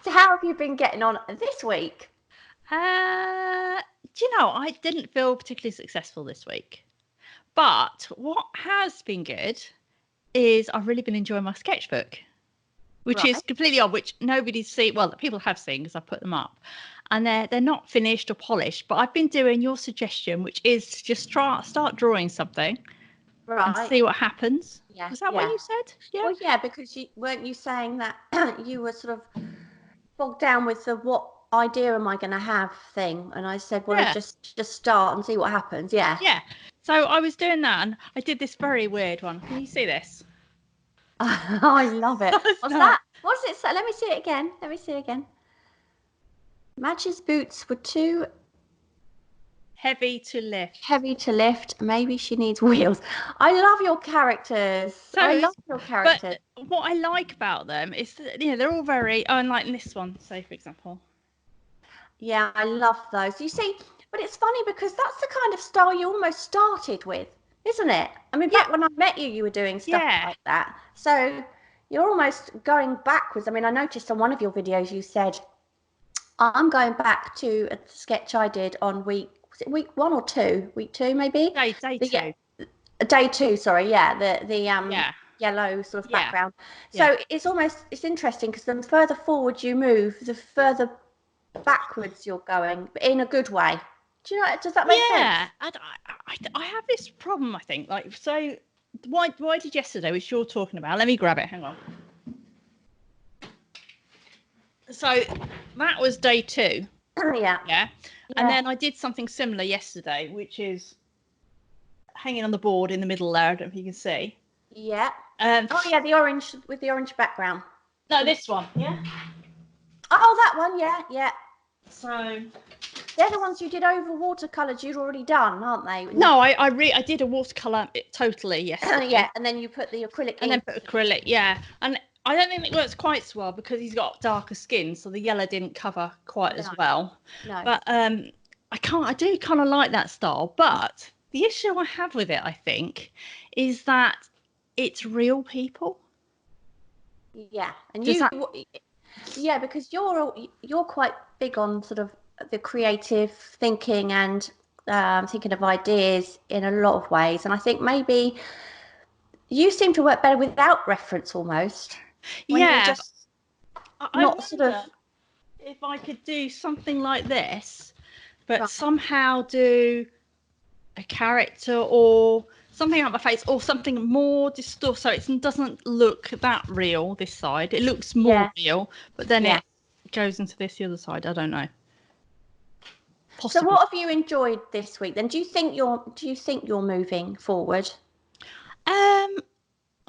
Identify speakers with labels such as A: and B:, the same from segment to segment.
A: So how have you been getting on this week?
B: Do you know, I didn't feel particularly successful this week. But what has been good is I've really been enjoying my sketchbook, which is
A: Right.
B: completely odd, which nobody's seen. Well, people have seen because I put them up, and they're not finished or polished. But I've been doing your suggestion, which is to just start drawing something and
A: Right.
B: see what happens.
A: Yeah.
B: Was that what
A: Yeah.
B: you said? Yeah.
A: Well, yeah, because you weren't you saying that you were sort of bogged down with the what idea am I going to have thing, and I said, well,
B: Yeah.
A: just start and see what happens. Yeah.
B: Yeah. So I was doing that, and I did this very weird one. Can you see this?
A: I love it.
B: It's
A: What's
B: not
A: that? What does it say? Let me see it again. Let me see it again. Match's boots were too
B: heavy to lift.
A: heavy to lift. Maybe she needs wheels. I love your characters. I
B: So,
A: love your
B: but
A: characters.
B: what I like about them is that, they're all very, unlike this one, say, for example.
A: Yeah, I love those. You see, but it's funny because that's the kind of style you almost started with, isn't it? I mean,
B: Yeah,
A: back when I met you, you were doing stuff
B: yeah,
A: like that. So you're almost going backwards. I mean, I noticed on one of your videos you said, I'm going back to a sketch I did on was it week 1 or 2? Week 2, maybe?
B: day
A: The, yeah,
B: two.
A: day 2, sorry. Yeah, the
B: Yeah,
A: yellow sort of
B: yeah,
A: background.
B: yeah,
A: So it's interesting because the further forward you move, the further backwards you're going, but in a good way. Do you know? Does that make sense?
B: yeah. And I have this problem, I think. Like, so what I did yesterday, which you're talking about, let me grab it. Hang on. So that was day 2.
A: Yeah.
B: Yeah. And
A: Yeah.
B: then I did something similar yesterday, which is hanging on the board in the middle there. I don't know if you can see.
A: Yeah.
B: Um,
A: Oh yeah, the orange with the orange background.
B: no, this one. Yeah.
A: Oh, that one. Yeah, yeah.
B: So
A: They're the ones you did over watercolors you'd already done, aren't they?
B: no, I did a watercolor totally yesterday,
A: Yeah, and then you put the acrylic
B: and then
A: ink.
B: put acrylic. Yeah, and I don't think it works quite so well because he's got darker skin, so the yellow didn't cover quite
A: No,
B: as well.
A: no.
B: But I do kind of like that style. But the issue I have with it, I think, is that it's real people.
A: Yeah, and
B: Does that?
A: yeah, because you're quite big on sort of the creative thinking and thinking of ideas in a lot of ways, and I think maybe you seem to work better without reference almost when you're
B: Yeah,
A: just
B: I
A: not sort of
B: wonder if I could do something like this, but
A: right.
B: somehow do a character or something out my face or something more distorted so it doesn't look that real this side. It looks more
A: Yeah,
B: real, but then
A: yeah.
B: it goes into the other side. I don't know.
A: So
B: Possibly.
A: what have you enjoyed this week then? Do you think you're moving forward?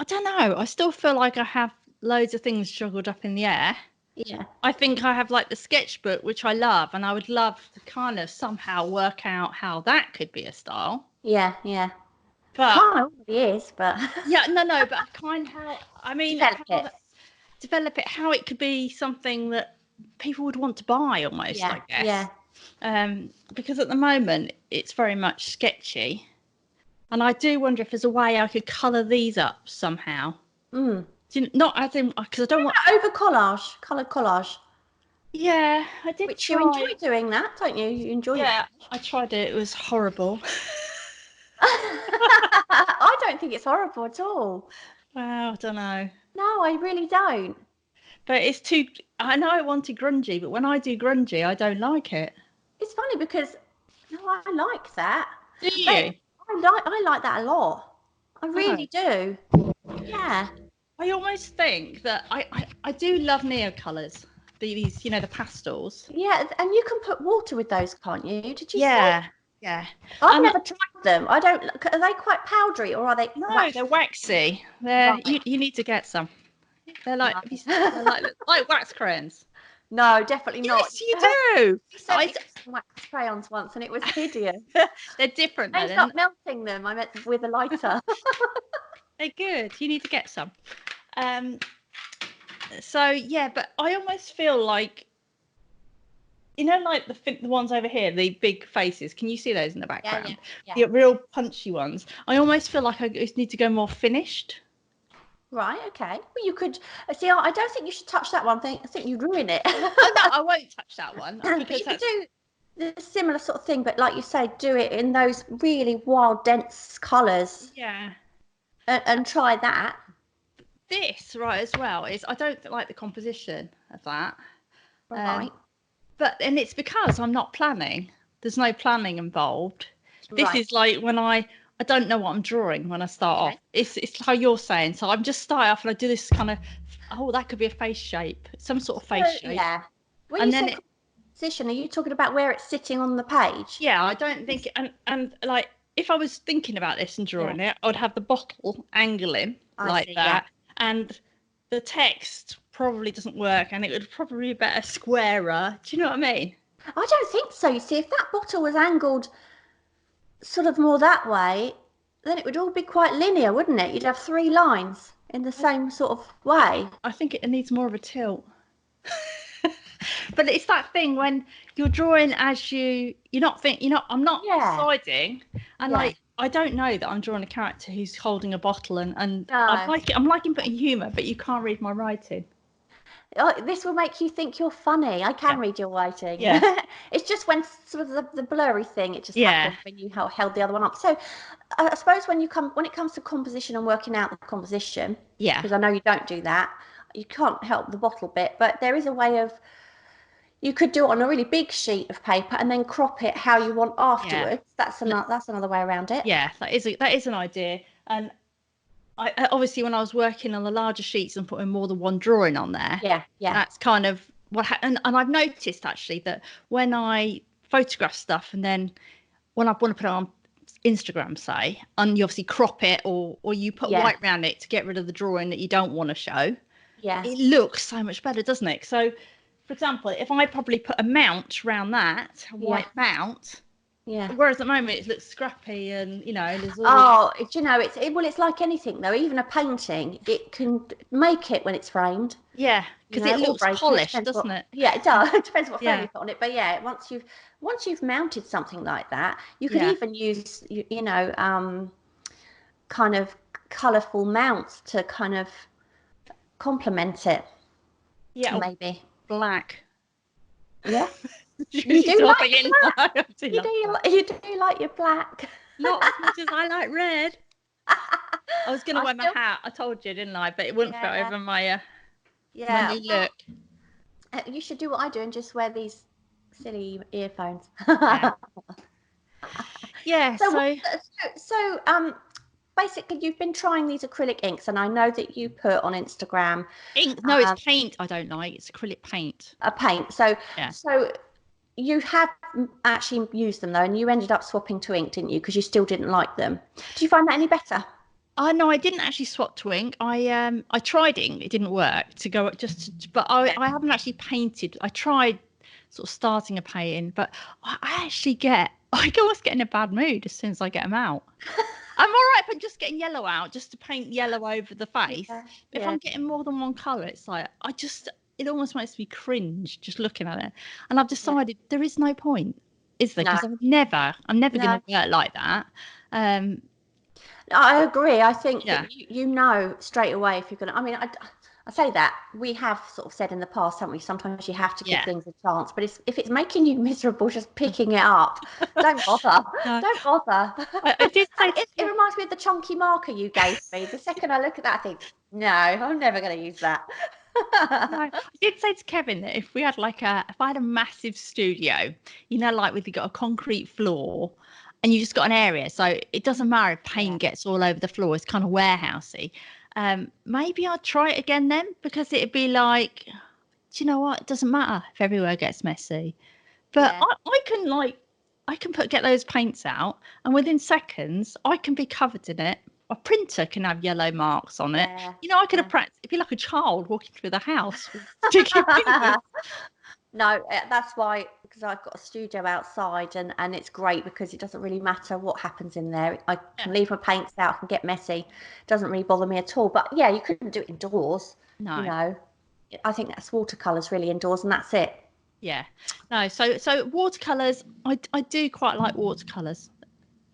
B: I don't know. I still feel like I have loads of things juggled up in the air.
A: Yeah.
B: I think I have like the sketchbook, which I love, and I would love to kind of somehow work out how that could be a style.
A: Yeah, yeah.
B: But
A: Kind of already is, but
B: yeah, no, but kind of how, I mean,
A: develop it.
B: develop it, how it could be something that people would want to buy almost,
A: Yeah,
B: I guess.
A: yeah.
B: Because at the moment it's very much sketchy. And I do wonder if there's a way I could colour these up somehow.
A: Mm.
B: Not as in, because I don't want.
A: Over collage, colour collage,
B: Yeah, I did
A: which you
B: try.
A: enjoy doing that, don't you? You enjoy.
B: Yeah, I tried it. It was horrible.
A: I don't think it's horrible at all.
B: Well, I don't know.
A: No, I really don't.
B: But it's too. I know I wanted grungy, but when I do grungy, I don't like it.
A: It's funny because no, I like that.
B: Do
A: But
B: you?
A: I like that a lot. I
B: Oh.
A: really do. Yeah.
B: I almost think that I do love neocolours. These, the pastels.
A: Yeah, and you can put water with those, can't you? Did you say?
B: Yeah, yeah.
A: I've
B: And
A: never tried them. I don't. Are they quite powdery or are they
B: no,
A: wax?
B: they're waxy. They're
A: Right.
B: you need to get some. They're like
A: Right.
B: they're like wax crayons.
A: No, definitely not.
B: Yes, you do.
A: You sent me some wax crayons once and it was hideous.
B: They're different though.
A: Ended up melting them. I meant with a lighter.
B: They're good. You need to get some. Um. So yeah, but I almost feel like like the ones over here, the big faces. Can you see those in the
A: Yeah,
B: background?
A: yeah,
B: The real punchy ones. I almost feel like I just need to go more finished.
A: Right, okay. Well, you could see. I don't think you should touch that one. I think you'd ruin it.
B: Oh no, I won't touch that one
A: But
B: because
A: you could
B: that's
A: do the similar sort of thing, but like you say, do it in those really wild, dense colours,
B: yeah.
A: and try that.
B: This right as well is I don't like the composition of that.
A: Right,
B: But and it's because I'm not planning. There's no planning involved. This
A: right.
B: is like when I don't know what I'm drawing when I start off.
A: Okay.
B: It's how you're saying. So I'm just start off and I do this kind of, oh, that could be a face shape, some sort of face
A: So
B: shape,
A: yeah, when you
B: and then
A: say
B: it,
A: composition, are you talking about where it's sitting on the page?
B: yeah, I don't think and like if I was thinking about this and
A: Yeah,
B: drawing it, I'd have the bottle angling
A: I
B: like
A: see. Yeah,
B: that, and the text probably doesn't work, and it would probably be better squarer. Do you know what I mean?
A: I don't think so. You see, if that bottle was angled sort of more that way, then it would all be quite linear, wouldn't it? You'd have three lines in the same sort of way.
B: I think it needs more of a tilt. But it's that thing when you're drawing as I'm not
A: Yeah,
B: deciding, and
A: yeah.
B: like I don't know that I'm drawing a character who's holding a bottle, and
A: No.
B: I'm liking putting humour, but you can't read my writing.
A: Oh, this will make you think you're funny. I
B: Yeah,
A: can read your writing.
B: yeah,
A: It's just when sort of the blurry thing, it just
B: yeah,
A: happened when you held the other one up. So I suppose when it comes to composition and working out the composition,
B: yeah,
A: because I know you don't do that, you can't help the bottle bit, but there is a way of you could do it on a really big sheet of paper and then crop it how you want
B: yeah,
A: afterwards. That's another way around it.
B: yeah. That is an idea, and obviously when I was working on the larger sheets and putting more than one drawing on there,
A: Yeah, yeah,
B: that's kind of what and I've noticed actually that when I photograph stuff and then when I want to put it on Instagram, say, and you obviously crop it or you put
A: yeah,
B: white around it to get rid of the drawing that you don't want to show,
A: yeah,
B: it looks so much better, doesn't it? So, for example, if I probably put a mount around that, a
A: yeah,
B: white mount,
A: yeah.
B: whereas at the moment it looks scrappy and there's all these.
A: Oh, you know, well, it's like anything though. Even a painting, it can make it when it's framed,
B: Yeah,
A: you
B: because
A: know,
B: it
A: or
B: looks
A: break it.
B: polished,
A: Depends what.
B: doesn't it?
A: Yeah, it does. It depends what frame
B: Yeah,
A: you put on it. But yeah, once you've mounted something like that, you could
B: yeah,
A: even use kind of colourful mounts to kind of complement it,
B: yeah. Oh,
A: maybe.
B: black.
A: Yeah, you
B: She's
A: do like
B: laughing in.
A: your black.
B: I do love black.
A: You do like your black.
B: Not as much as I like red. I was gonna
A: I
B: wear my
A: still,
B: hat. I told you, didn't I? But it wouldn't fit
A: yeah,
B: over my
A: yeah.
B: new
A: Well,
B: look.
A: you should do what I do and just wear these silly earphones.
B: Yeah. Yeah.
A: So,
B: So
A: basically, you've been trying these acrylic inks, and I know that you put on Instagram
B: ink. No, it's
A: um,
B: paint. I don't like. It's acrylic paint.
A: a paint. So,
B: Yeah.
A: so you have actually used them though, and you ended up swapping to ink, didn't you? Because you still didn't like them. Did you find that any better?
B: I no, I didn't actually swap to ink. I tried ink. It didn't work to go but
A: Yeah.
B: I haven't actually painted. I tried sort of starting a painting, but I actually get I almost get in a bad mood as soon as I get them out. I'm all right if I'm just getting yellow out, just to paint yellow over the face.
A: Yeah.
B: But if
A: Yeah.
B: I'm getting more than one colour, it's like it almost makes me cringe just looking at it. And I've
A: Yeah.
B: decided there is no point, is there?
A: No.
B: Because I'm never going
A: No.
B: to work like that. Um,
A: I agree. I think
B: yeah,
A: that you know straight away if you're going to. I mean, I say that we have sort of said in the past, haven't we? Sometimes you have to give
B: yeah.
A: things a chance, but if it's making you miserable just picking it up, don't bother.
B: No,
A: Don't bother.
B: I did say to
A: It reminds me of the chunky marker you gave me. The second I look at that, I think, no, I'm never going to use that.
B: no, I did say to Kevin that if we had if I had a massive studio, like we've got a concrete floor and you just got an area, so it doesn't matter if
A: Yeah.
B: paint gets all over the floor, it's kind of warehousey. Maybe I'd try it again then because it'd be like, do you know what? It doesn't matter if everywhere gets messy. But
A: Yeah.
B: I can get those paints out and within seconds I can be covered in it. A printer can have yellow marks on it.
A: Yeah.
B: I could have
A: Yeah.
B: practiced it'd be like a child walking through the house with sticky fingers.
A: No, that's why, because I've got a studio outside and it's great because it doesn't really matter what happens in there. I
B: Yeah.
A: can leave my paints out, can get messy. Doesn't really bother me at all. But yeah, you couldn't do it indoors, you
B: No.
A: know. I think that's watercolors really indoors and that's it.
B: Yeah. No, so watercolors, I do quite like watercolors.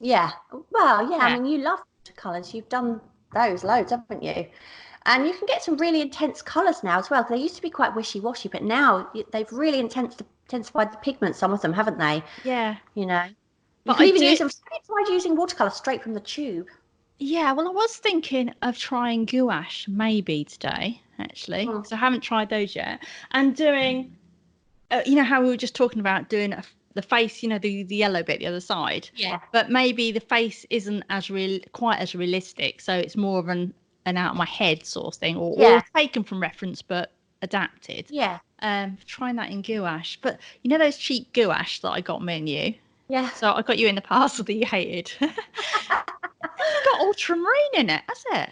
A: Yeah. Well, yeah, I
B: Yeah.
A: mean, you love watercolors. You've done those loads, haven't you? And you can get some really intense colours now as well. They used to be quite wishy-washy, but now they've really intensified the pigment, some of them, haven't they?
B: Yeah.
A: You know, you
B: But
A: can
B: I
A: even
B: do.
A: use them. Have you tried using watercolour straight from the tube?
B: Yeah, well, I was thinking of trying gouache maybe today, actually,
A: Mm.
B: because I haven't tried those yet. And doing, you know, how we were just talking about doing the face, you know, the yellow bit, the other side.
A: Yeah.
B: But maybe the face isn't as real, quite as realistic. So it's more of an out of my head sort of thing, or
A: Yeah.
B: taken from reference but adapted.
A: Yeah.
B: Trying that in gouache. But you know those cheap gouache that I got me and you?
A: Yeah.
B: So I got you in the parcel that you hated. It's got ultramarine in it, has it?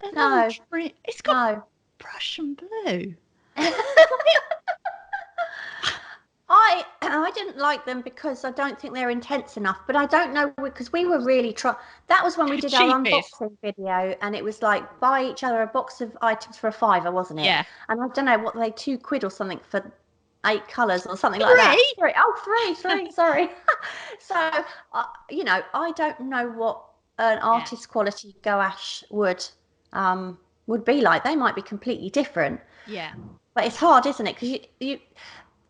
B: An
A: No.
B: ultramarine. It's got
A: No.
B: Prussian blue.
A: I didn't like them because I don't think they're intense enough. But I don't know because we were really try. That was when we did our
B: Cheapest.
A: unboxing video, and it was like buy each other a box of items for a fiver, wasn't it?
B: Yeah.
A: And I don't know what they £2 or something for 8 colours or something like that.
B: Three.
A: Three. Oh, three. Sorry. So I don't know what an
B: Yeah.
A: artist quality gouache would be like. They might be completely different.
B: Yeah.
A: But it's hard, isn't it? Because you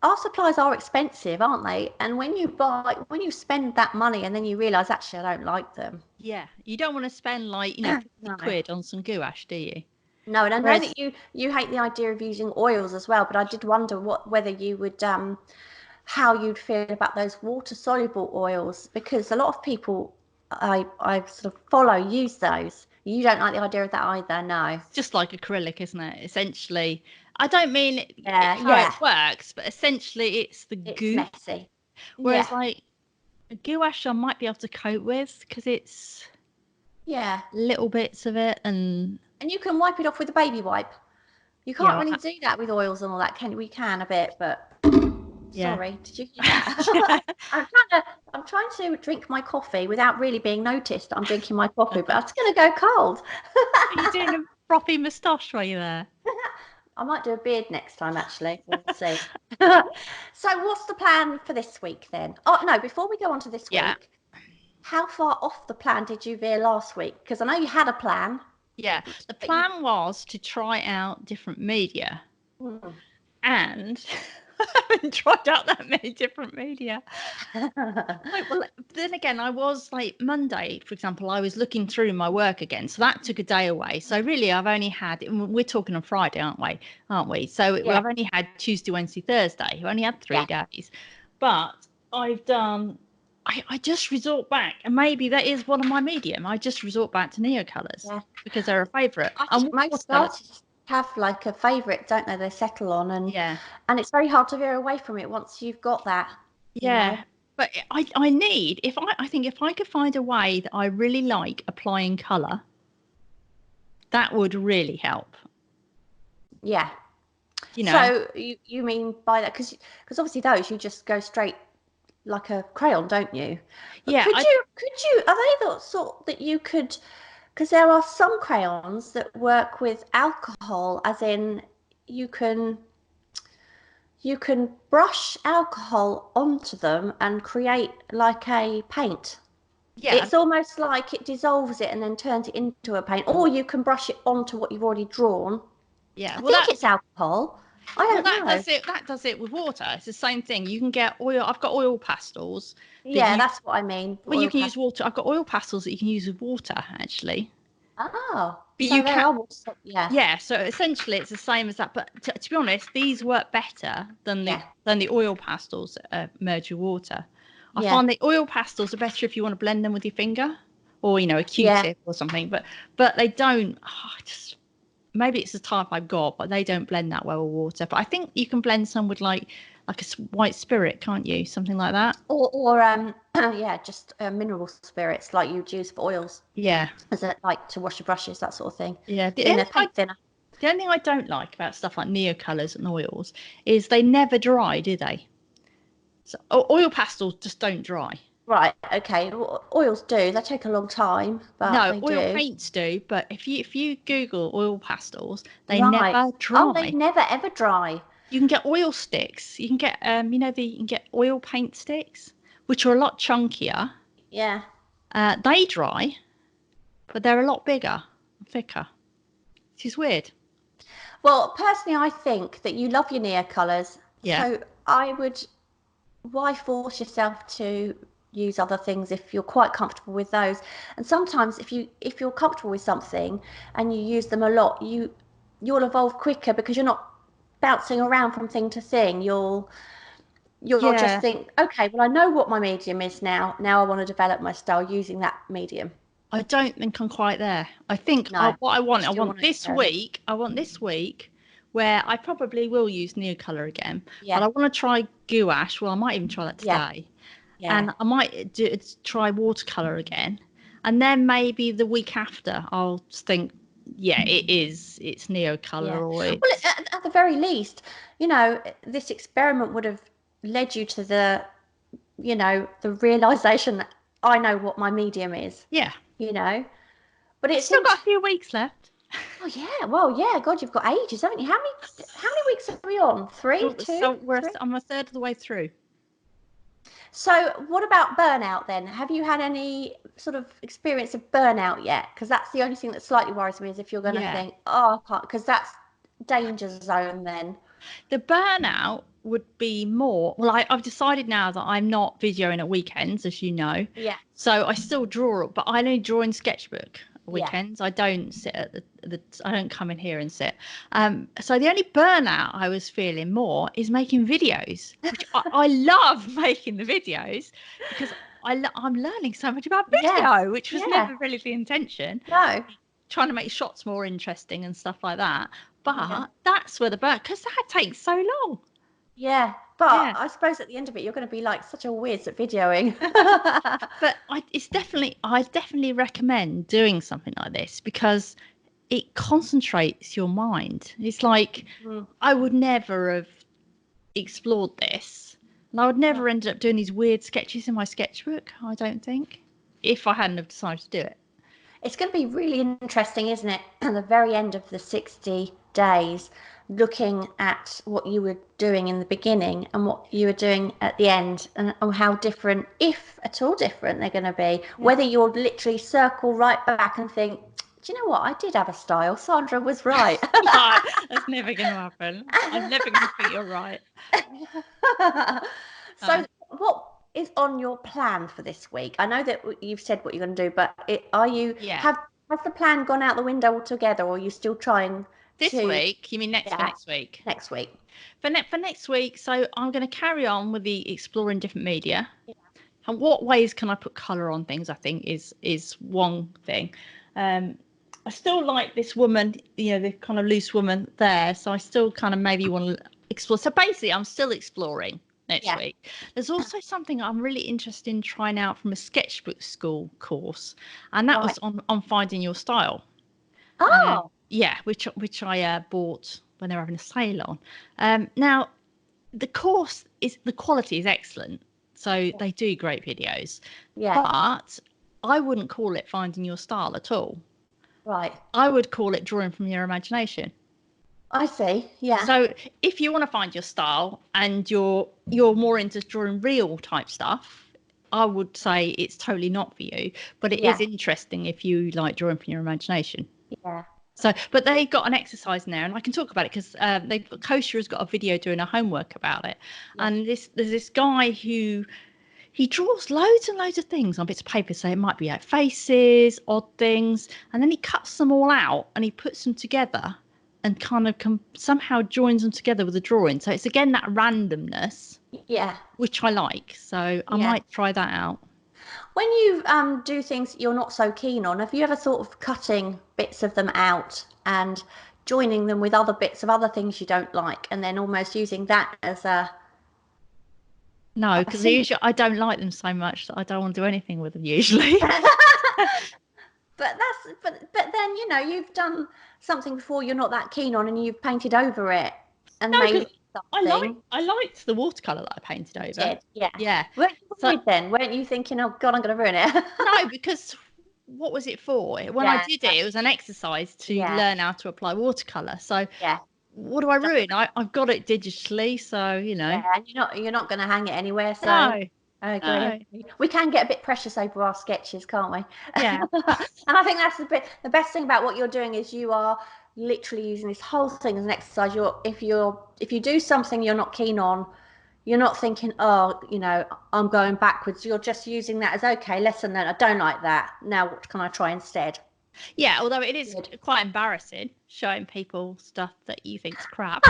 A: our supplies are expensive, aren't they? And when you spend that money and then you realise actually I don't like them.
B: Yeah. You don't want to spend like, you know, 50
A: No.
B: quid on some gouache, do you?
A: No, and I know
B: Whereas,
A: that you hate the idea of using oils as well, but I did wonder whether you would how you'd feel about those water soluble oils because a lot of people I sort of follow use those. You don't like the idea of that either, no.
B: it's just like acrylic, isn't it? Essentially, I don't mean
A: Yeah,
B: how it
A: yeah.
B: works, but essentially it's the
A: It's
B: goo.
A: messy.
B: Whereas
A: Yeah,
B: like gouache, I might be able to cope with because it's
A: yeah.
B: little bits of it, and
A: And you can wipe it off with a baby wipe. You can't
B: yeah,
A: really do that with oils and all that, can you? We can a bit, but
B: yeah.
A: sorry, did you hear that? I'm trying to drink my coffee without really being noticed that I'm drinking my coffee, but it's going to go cold.
B: Are you doing a frothy moustache while you're there?
A: I might do a beard next time, actually. We'll see. So, what's the plan for this week then? Oh, no, before we go on to this
B: Yeah,
A: week, how far off the plan did you veer last week? Because I know you had a plan,
B: yeah. The
A: but you.
B: plan was to try out different media,
A: Hmm.
B: and I haven't tried out that many different media. Like, well, then again, I was like Monday, for example, I was looking through my work again, so that took a day away. So really, I've only had. We're talking on Friday, aren't we? Aren't we? So
A: Yeah,
B: I've only had Tuesday, Wednesday, Thursday. I've only had three
A: yeah,
B: days, but I've done. I just resort back, and maybe that is one of my medium. I just resort back to neocolours
A: yeah.
B: because they're a favourite.
A: I
B: And
A: think most
B: watercolours,
A: artists have like a favourite, don't they? They settle on,
B: yeah,
A: and it's very hard to veer away from it once you've got that, you know.
B: yeah. But I need if I think if I could find a way that I really like applying colour, that would really help.
A: Yeah.
B: You know,
A: So you mean by that because obviously those you just go straight like a crayon, don't you? But
B: yeah,
A: could you are they the sort that you could because there are some crayons that work with alcohol, as in you can you can brush alcohol onto them and create like a paint.
B: yeah,
A: It's almost like it dissolves it and then turns it into a paint, or you can brush it onto what you've already drawn.
B: yeah.
A: I
B: Well,
A: think it's alcohol. I don't
B: that
A: know.
B: does it. That does it with water. It's the same thing. You can get oil. I've got oil pastels that
A: Yeah, that's what I mean.
B: well, you
A: Oil
B: can use
A: pastel.
B: water. I've got oil pastels that you can use with water actually.
A: Oh,
B: But
A: so
B: you
A: they
B: can,
A: are yeah,
B: yeah. So essentially, it's the same as that. But to be honest, these work better
A: yeah,
B: than the oil pastels merged with water. I
A: yeah,
B: find the oil pastels are better if you want to blend them with your finger, or you know, a
A: yeah,
B: Q-tip or something. But they don't. Just maybe it's the type I've got, but they don't blend that well with water. But I think you can blend some with like a white spirit, can't you? Something like that.
A: or yeah, just mineral spirits like you'd use for oils,
B: Yeah,
A: as a, like to wash your brushes, that sort of thing.
B: yeah.
A: Thinner, paint thinner.
B: The only thing I don't like about stuff like neocolours and oils is they never dry, do they? So oil pastels just don't dry.
A: Right, okay. Oils do. They take a long time, but
B: No,
A: they
B: oil
A: do.
B: paints do, but if you Google oil pastels, they
A: Right.
B: never
A: Oh, they
B: dry.
A: never ever dry.
B: You can get oil sticks. You can get you know you can get oil paint sticks, which are a lot chunkier.
A: Yeah.
B: They dry, but they're a lot bigger, thicker. Which is weird.
A: Well, personally, I think that you love your Neo colours,
B: Yeah.
A: so I would. Why force yourself to use other things if you're quite comfortable with those? And sometimes, if you're comfortable with something and you use them a lot, you'll evolve quicker because you're not bouncing around from thing to thing. You'll just
B: Yeah.
A: think, okay, well, I know what my medium is now. Now I want to develop my style using that medium.
B: I don't think I'm quite there. I think
A: No,
B: what
A: you
B: I
A: still
B: want
A: want to
B: this
A: experiment.
B: week, where I probably will use Neocolor again, but
A: Yeah,
B: I want to try gouache. Well, I might even try that
A: yeah,
B: today.
A: yeah,
B: And I might try watercolor again. And then maybe the week after, I'll think, yeah, it's
A: yeah.
B: Neocolor or
A: Well,
B: it's,
A: at the very least, this experiment would have led you to the realization that I know what my medium is,
B: yeah.
A: you know. But
B: I've
A: it's
B: still got a few weeks left.
A: oh yeah, well, yeah, God, you've got ages, haven't you? How many weeks are we on? Three, two,
B: So
A: three?
B: I'm a third of the way through.
A: So what about burnout then? Have you had any sort of experience of burnout yet? Because that's the only thing that slightly worries me is if you're going to
B: Yeah.
A: think, oh, I can't, because that's danger zone then.
B: The burnout would be more. Well, I've decided now that I'm not videoing at weekends, as you know.
A: Yeah,
B: So I still draw, but I only draw in sketchbook at
A: yeah,
B: weekends. I don't sit at I don't come in here and sit. So the only burnout I was feeling more is making videos, which I love making the videos because I'm learning so much about
A: yeah,
B: video, which was
A: yeah.
B: never really the intention.
A: No,
B: Trying to make shots more interesting and stuff like that.
A: yeah.
B: But that's where the burn, because that takes so long.
A: Yeah, but
B: Yeah.
A: I suppose at the end of it, you're going to be like such a whiz at videoing.
B: But I definitely recommend doing something like this because it concentrates your mind. It's like
A: Mm,
B: I would never have explored this, and I would
A: yeah.
B: never end up doing these weird sketches in my sketchbook. I don't think, if I hadn't have decided to do it.
A: It's going to be really interesting, isn't it? At the very end of the 60 days, looking at what you were doing in the beginning and what you were doing at the end, and how different, if at all different, they're going to be.
B: Yeah.
A: Whether you'll literally circle right back and think, do you know what? I did have a style. Sandra was right.
B: No, that's never going to happen. I'm never going to think you're right.
A: So,
B: No.
A: what is on your plan for this week? I know that you've said what you're going to do, but are you
B: Yeah.
A: have has the plan gone out the window altogether, or are you still trying
B: This
A: to?
B: week, you mean
A: Yeah,
B: next week?
A: next week.
B: For next week, so I'm going to carry on with the exploring different media.
A: Yeah,
B: And what ways can I put color on things? I think is one thing. Um, I still like this woman, the kind of loose woman there. So I still kind of maybe want to explore. So basically, I'm still exploring next
A: yeah,
B: week. There's also something I'm really interested in trying out from a sketchbook school course, and that
A: right.
B: was on finding your style.
A: Oh,
B: Yeah, which I bought when they were having a sale on. Now the quality is excellent, so they do great videos,
A: yeah,
B: but I wouldn't call it finding your style at all.
A: right.
B: I would call it drawing from your imagination.
A: I see. Yeah,
B: So if you want to find your style and you're more into drawing real type stuff, I would say it's totally not for you, but it is
A: yeah,
B: interesting if you like drawing from your imagination.
A: yeah,
B: So, but they've got an exercise now, and I can talk about it because Kosher has got a video doing a homework about it.
A: yeah.
B: And there's this guy who he draws loads and loads of things on bits of paper. So it might be like faces, odd things, and then he cuts them all out and he puts them together and kind of somehow joins them together with a drawing. So it's again that randomness,
A: Yeah,
B: which I like. So I
A: yeah.
B: might try that out.
A: When you do things you're not so keen on, have you ever thought of cutting bits of them out and joining them with other bits of other things you don't like, and then almost using that as
B: No,
A: a
B: because
A: thing?
B: usually I don't like them so much that I don't want to do anything with them usually.
A: But then you've done something before you're not that keen on, and you've painted over it and
B: No,
A: made
B: because
A: it something.
B: I liked the watercolor that I painted
A: You
B: over.
A: did, yeah.
B: Yeah.
A: Weren't you
B: So
A: worried then? Weren't you thinking, oh God, I'm going to ruin it?
B: no, because what was it for? When I
A: Yeah,
B: did it, it was an exercise to
A: yeah,
B: learn how to apply watercolor. So
A: yeah.
B: what do I ruin? I've got it digitally, so
A: Yeah, and you're not going to hang it anywhere, so
B: No,
A: I agree.
B: no,
A: We can get a bit precious over our sketches, can't we?
B: yeah,
A: And I think that's the best thing about what you're doing is you are literally using this whole thing as an exercise. If you do something you're not keen on, you're not thinking, oh, I'm going backwards. You're just using that as, okay, lesson learned. I don't like that. Now what can I try instead?
B: Yeah, although it is
A: Good.
B: quite embarrassing showing people stuff that you think's crap.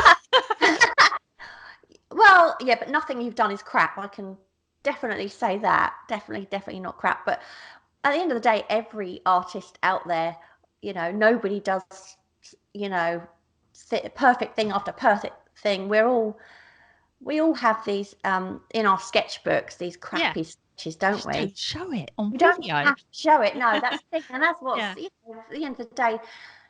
A: Well, yeah, but nothing you've done is crap. I can definitely say that. Definitely not crap. But at the end of the day, every artist out there, nobody does, you know, perfect thing after perfect thing. We all have these in our sketchbooks, these
B: Yeah,
A: crappy sketches, don't
B: just
A: we?
B: don't show it on
A: You don't
B: video.
A: have to show it. No, that's the thing, and that's
B: Yeah,
A: what's at the end of the day.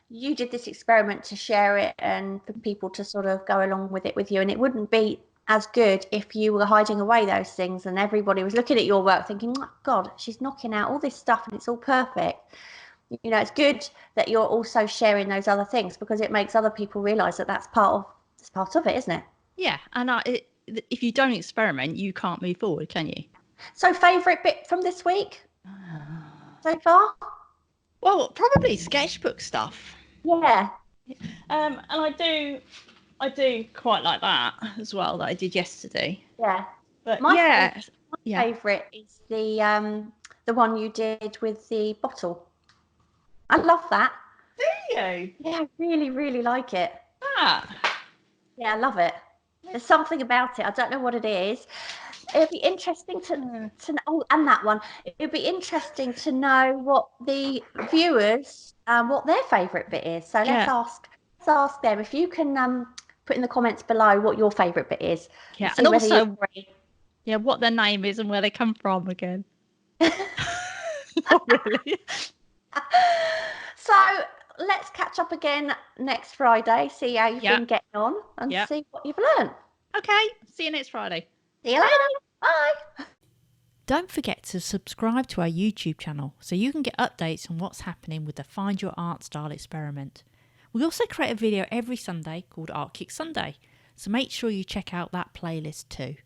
A: You did this experiment to share it and for people to sort of go along with it with you, and it wouldn't be as good if you were hiding away those things and everybody was looking at your work thinking, oh, God, she's knocking out all this stuff and it's all perfect. It's good that you're also sharing those other things because it makes other people realize that that's part of it, isn't it?
B: yeah, and if you don't experiment, you can't move forward, can you?
A: So, favorite bit from this week so far?
B: Well, probably sketchbook stuff.
A: Yeah,
B: And I do quite like that as well that I did yesterday.
A: yeah.
B: But
A: My favorite,
B: yeah, yeah.
A: favorite is the one you did with the bottle. I love that.
B: Do you?
A: Yeah, I really, really like it.
B: Ah,
A: Yeah, I love it. There's something about it. I don't know what it is. It'd be interesting to know, oh, and that one. It'd be interesting to know what the viewers what their favourite bit is. So let's
B: yeah,
A: ask them if you can put in the comments below what your favourite bit is and
B: yeah, and
A: see whether you
B: also
A: agree.
B: yeah, what their name is and where they come from again. Not really.
A: So let's catch up again next Friday. See how you've
B: Yeah,
A: been getting on and
B: yeah.
A: see what you've learned.
B: Okay. See you next Friday.
A: See you later. Bye.
C: Don't forget to subscribe to our YouTube channel so you can get updates on what's happening with the Find Your Art Style experiment. We also create a video every Sunday called Art Kick Sunday, so make sure you check out that playlist too.